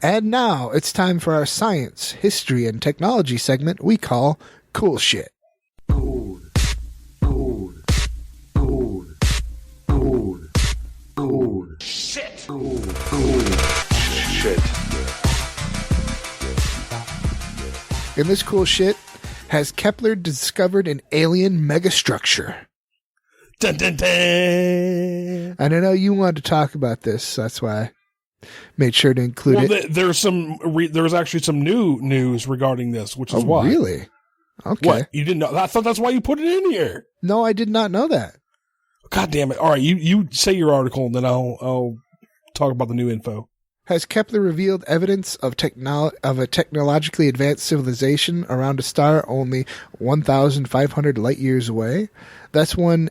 And now it's time for our science, history, and technology segment we call Cool Shit. Cool shit. In this cool shit, has Kepler discovered an alien megastructure? Dun, dun, dun. And I know you wanted to talk about this, so that's why I made sure to include it. There's actually some new news regarding this, which is why. Really? Okay. What? You didn't know? I thought that's why you put it in here. No, I did not know that. God damn it. All right, you say your article, and then I'll talk about the new info. Has Kepler revealed evidence of a technologically advanced civilization around a star only 1,500 light years away? That's one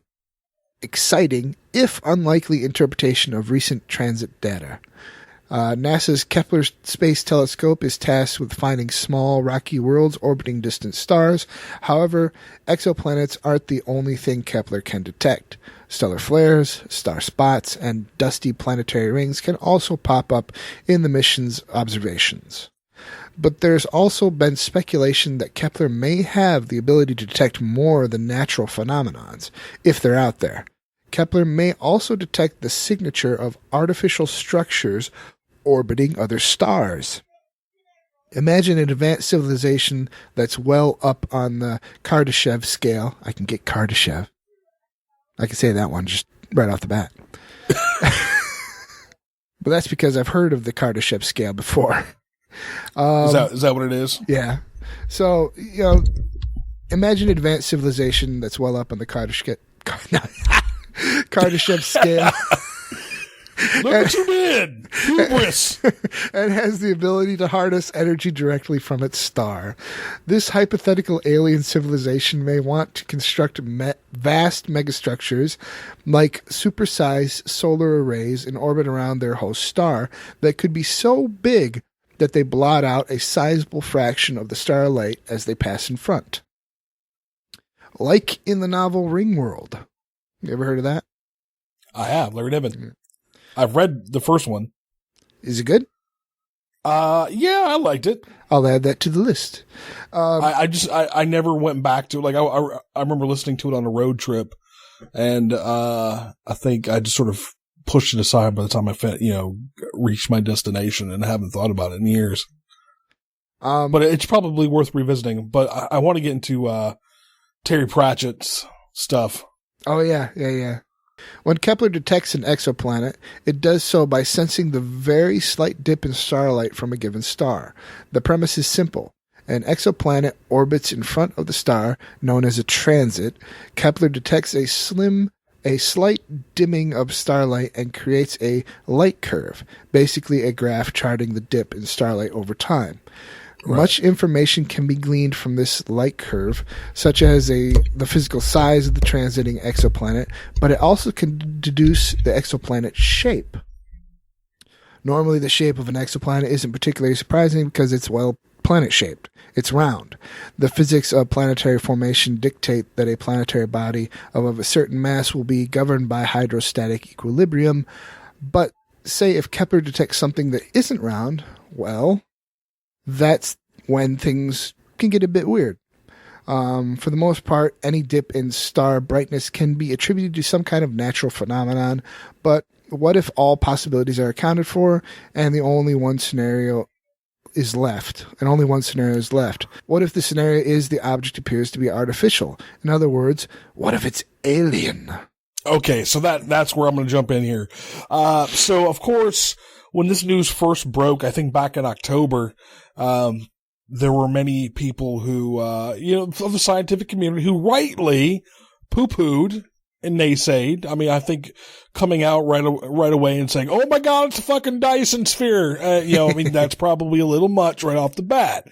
exciting, if unlikely, interpretation of recent transit data. NASA's Kepler Space Telescope is tasked with finding small, rocky worlds orbiting distant stars. However, exoplanets aren't the only thing Kepler can detect. Stellar flares, star spots, and dusty planetary rings can also pop up in the mission's observations. But there's also been speculation that Kepler may have the ability to detect more than natural phenomenons, if they're out there. Kepler may also detect the signature of artificial structures orbiting other stars. Imagine an advanced civilization that's well up on the Kardashev scale. I can get Kardashev. I can say that one just right off the bat. But that's because I've heard of the Kardashev scale before. Is that what it is? Yeah. So, imagine an advanced civilization that's well up on the Kardashev scale. Look what you did! Hubris! And has the ability to harness energy directly from its star. This hypothetical alien civilization may want to construct vast megastructures like supersized solar arrays in orbit around their host star that could be so big that they blot out a sizable fraction of the starlight as they pass in front. Like in the novel Ringworld. You ever heard of that? I have, Larry Niven. I've read the first one. Is it good? Yeah, I liked it. I'll add that to the list. I never went back to it. Like I remember listening to it on a road trip, and I think I just sort of pushed it aside by the time I reached my destination, and I haven't thought about it in years. But it's probably worth revisiting. But I want to get into Terry Pratchett's stuff. Oh yeah. When Kepler detects an exoplanet, it does so by sensing the very slight dip in starlight from a given star. The premise is simple. An exoplanet orbits in front of the star, known as a transit. Kepler detects a slight dimming of starlight and creates a light curve, basically a graph charting the dip in starlight over time. Right. Much information can be gleaned from this light curve, such as the physical size of the transiting exoplanet, but it also can deduce the exoplanet's shape. Normally, the shape of an exoplanet isn't particularly surprising because it's, planet-shaped. It's round. The physics of planetary formation dictate that a planetary body of a certain mass will be governed by hydrostatic equilibrium, but say if Kepler detects something that isn't round, that's when things can get a bit weird. For the most part, any dip in star brightness can be attributed to some kind of natural phenomenon, but what if all possibilities are accounted for and only one scenario is left? What if the scenario is the object appears to be artificial? In other words, what if it's alien? Okay, so that's where I'm going to jump in here. So, of course, when this news first broke, I think back in October, there were many people who, of the scientific community who rightly poo-pooed and naysayed. I mean, I think coming out right away and saying, "Oh my God, it's a fucking Dyson sphere." That's probably a little much right off the bat.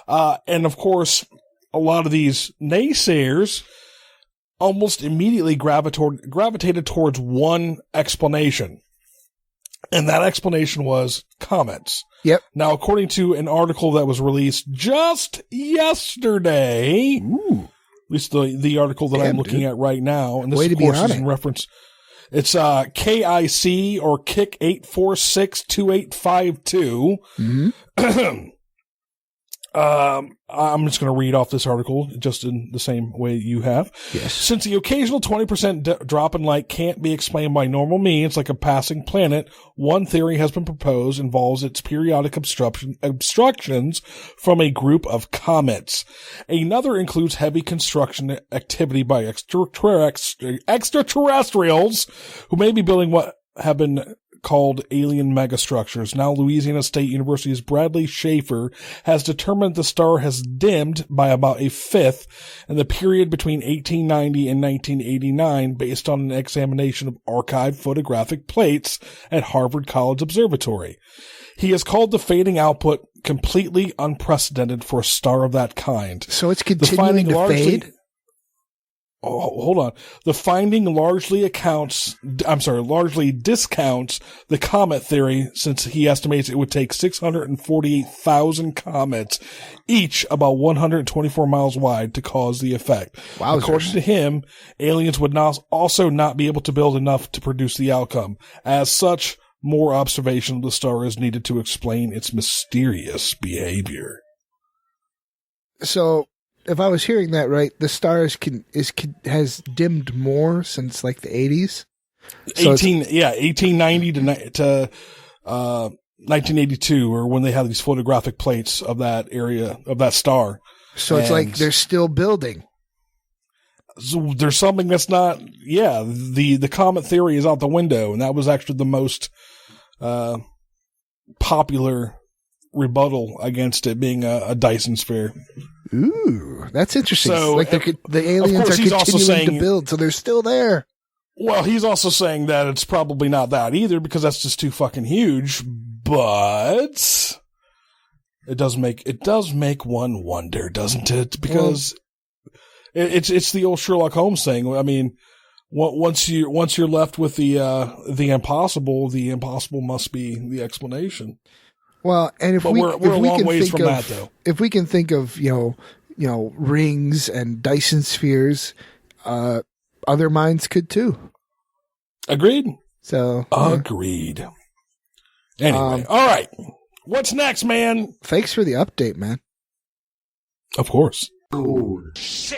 And of course, a lot of these naysayers almost immediately gravitated towards one explanation. And that explanation was comets. Yep. Now, according to an article that was released just yesterday, at least the article that I'm looking at right now, and this, of course, is in reference. It's KIC or KIC 8462852. Mm-hmm. I'm just going to read off this article just in the same way you have. Yes. Since the occasional 20% drop in light can't be explained by normal means, like a passing planet, one theory has been proposed involves its periodic obstructions from a group of comets. Another includes heavy construction activity by extraterrestrials who may be building what have been called alien megastructures. Now, Louisiana State University's Bradley Schaefer has determined the star has dimmed by about a fifth in the period between 1890 and 1989 based on an examination of archived photographic plates at Harvard College Observatory. He has called the fading output completely unprecedented for a star of that kind. So it's continuing to fade? Oh, hold on. The finding largely discounts the comet theory, since he estimates it would take 648,000 comets, each about 124 miles wide, to cause the effect. Wowzers. According to him, aliens would also not be able to build enough to produce the outcome. As such, more observation of the star is needed to explain its mysterious behavior. So, if I was hearing that right, the star has dimmed more since like the 80s. So 1890 to 1982, or when they had these photographic plates of that area of that star. So it's like they're still building. So there's something that's not. Yeah, the comet theory is out the window, and that was actually the most popular rebuttal against it being a Dyson sphere. Ooh, that's interesting. So, like the aliens are continuing to build, so they're still there. Well, he's also saying that it's probably not that either, because that's just too fucking huge. But it does make one wonder, doesn't it? Because it's the old Sherlock Holmes thing. I mean, once you're left with the impossible must be the explanation. Well, and we're a long ways from that, though. If we can think of rings and Dyson spheres, other minds could too. Agreed. So agreed. Anyway, all right. What's next, man? Thanks for the update, man. Of course. Cool shit.